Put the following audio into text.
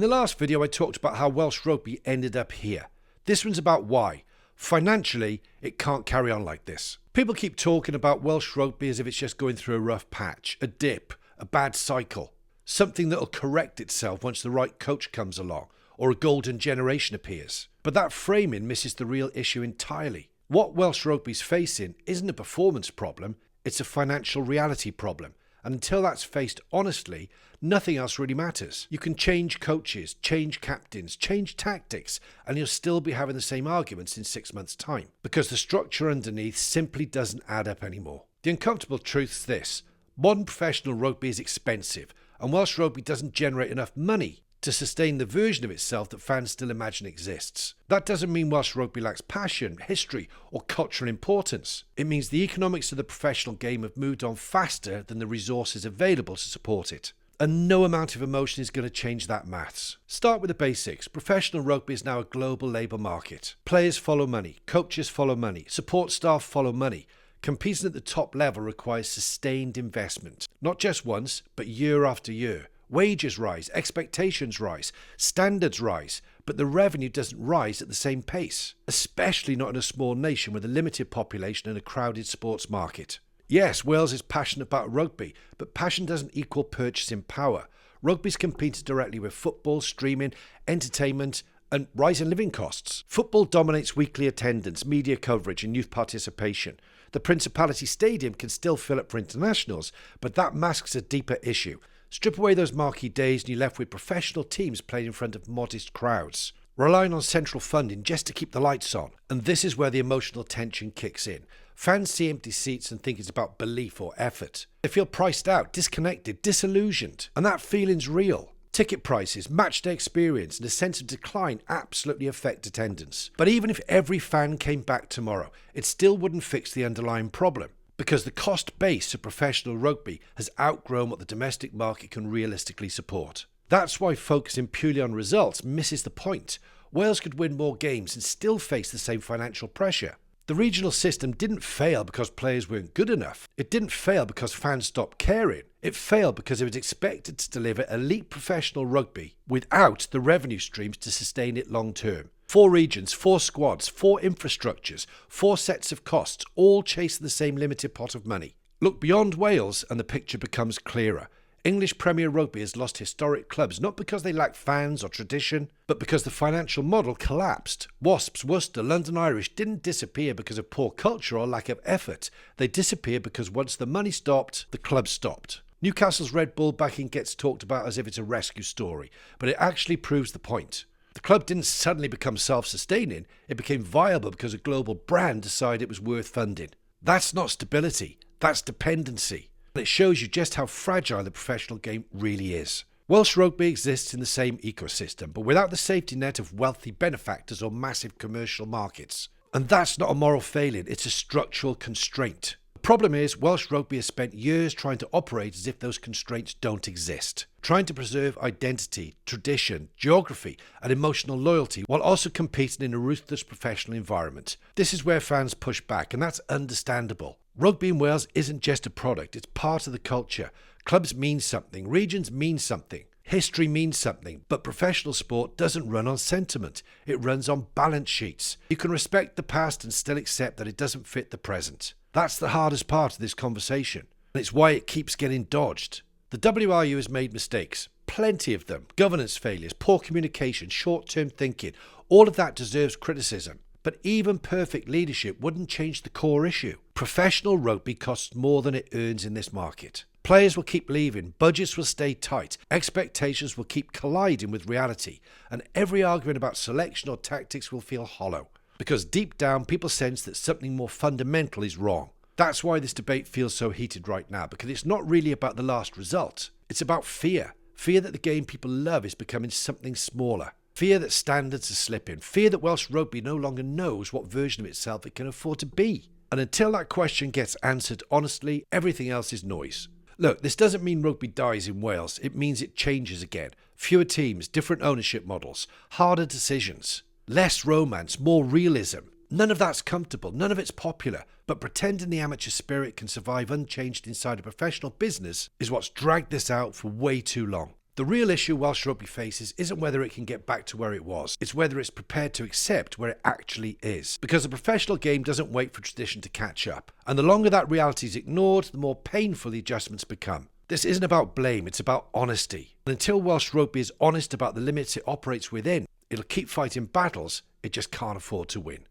In the last video I talked about how Welsh Rugby ended up here. This one's about why. Financially, it can't carry on like this. People keep talking about Welsh Rugby as if it's just going through a rough patch, a dip, a bad cycle. Something that'll correct itself once the right coach comes along, or a golden generation appears. But that framing misses the real issue entirely. What Welsh Rugby's facing isn't a performance problem, it's a financial reality problem. And until that's faced honestly, nothing else really matters. You can change coaches, change captains, change tactics, and you'll still be having the same arguments in 6 months' time, because the structure underneath simply doesn't add up anymore. The uncomfortable truth's this: modern professional rugby is expensive, and Welsh Rugby doesn't generate enough money to sustain the version of itself that fans still imagine exists. That doesn't mean Welsh Rugby lacks passion, history, or cultural importance. It means the economics of the professional game have moved on faster than the resources available to support it. And no amount of emotion is going to change that maths. Start with the basics. Professional rugby is now a global labour market. Players follow money, coaches follow money, support staff follow money. Competing at the top level requires sustained investment. Not just once, but year after year. Wages rise, expectations rise, standards rise, but the revenue doesn't rise at the same pace, especially not in a small nation with a limited population and a crowded sports market. Yes, Wales is passionate about rugby, but passion doesn't equal purchasing power. Rugby's competes directly with football, streaming, entertainment, and rising living costs. Football dominates weekly attendance, media coverage, and youth participation. The Principality Stadium can still fill up for internationals, but that masks a deeper issue. Strip away those marquee days and you're left with professional teams playing in front of modest crowds, relying on central funding just to keep the lights on. And this is where the emotional tension kicks in. Fans see empty seats and think it's about belief or effort. They feel priced out, disconnected, disillusioned, and that feeling's real. Ticket prices, matchday experience, and a sense of decline absolutely affect attendance. But even if every fan came back tomorrow, it still wouldn't fix the underlying problem, because the cost base of professional rugby has outgrown what the domestic market can realistically support. That's why focusing purely on results misses the point. Wales could win more games and still face the same financial pressure. The regional system didn't fail because players weren't good enough. It didn't fail because fans stopped caring. It failed because it was expected to deliver elite professional rugby without the revenue streams to sustain it long term. 4 regions, 4 squads, 4 infrastructures, 4 sets of costs, all chasing the same limited pot of money. Look beyond Wales and the picture becomes clearer. English Premier Rugby has lost historic clubs not because they lack fans or tradition, but because the financial model collapsed. Wasps, Worcester, London Irish didn't disappear because of poor culture or lack of effort. They disappeared because once the money stopped, the club stopped. Newcastle's Red Bull backing gets talked about as if it's a rescue story, but it actually proves the point. The club didn't suddenly become self-sustaining, it became viable because a global brand decided it was worth funding. That's not stability, that's dependency. And it shows you just how fragile the professional game really is. Welsh Rugby exists in the same ecosystem, but without the safety net of wealthy benefactors or massive commercial markets. And that's not a moral failing, it's a structural constraint. The problem is, Welsh Rugby has spent years trying to operate as if those constraints don't exist, trying to preserve identity, tradition, geography, and emotional loyalty while also competing in a ruthless professional environment. This is where fans push back, and that's understandable. Rugby in Wales isn't just a product, it's part of the culture. Clubs mean something, regions mean something, history means something, but professional sport doesn't run on sentiment, it runs on balance sheets. You can respect the past and still accept that it doesn't fit the present. That's the hardest part of this conversation, and it's why it keeps getting dodged. The WRU has made mistakes, plenty of them. Governance failures, poor communication, short-term thinking, all of that deserves criticism. But even perfect leadership wouldn't change the core issue. Professional rugby costs more than it earns in this market. Players will keep leaving, budgets will stay tight, expectations will keep colliding with reality, and every argument about selection or tactics will feel hollow. Because deep down, people sense that something more fundamental is wrong. That's why this debate feels so heated right now, because it's not really about the last result. It's about fear. Fear that the game people love is becoming something smaller. Fear that standards are slipping. Fear that Welsh Rugby no longer knows what version of itself it can afford to be. And until that question gets answered honestly, everything else is noise. Look, this doesn't mean rugby dies in Wales. It means it changes again. Fewer teams, different ownership models, harder decisions. Less romance, more realism. None of that's comfortable, none of it's popular, but pretending the amateur spirit can survive unchanged inside a professional business is what's dragged this out for way too long. The real issue Welsh Rugby faces isn't whether it can get back to where it was, it's whether it's prepared to accept where it actually is. Because the professional game doesn't wait for tradition to catch up, and the longer that reality is ignored, the more painful the adjustments become. This isn't about blame, it's about honesty. And until Welsh Rugby is honest about the limits it operates within, it'll keep fighting battles it just can't afford to win.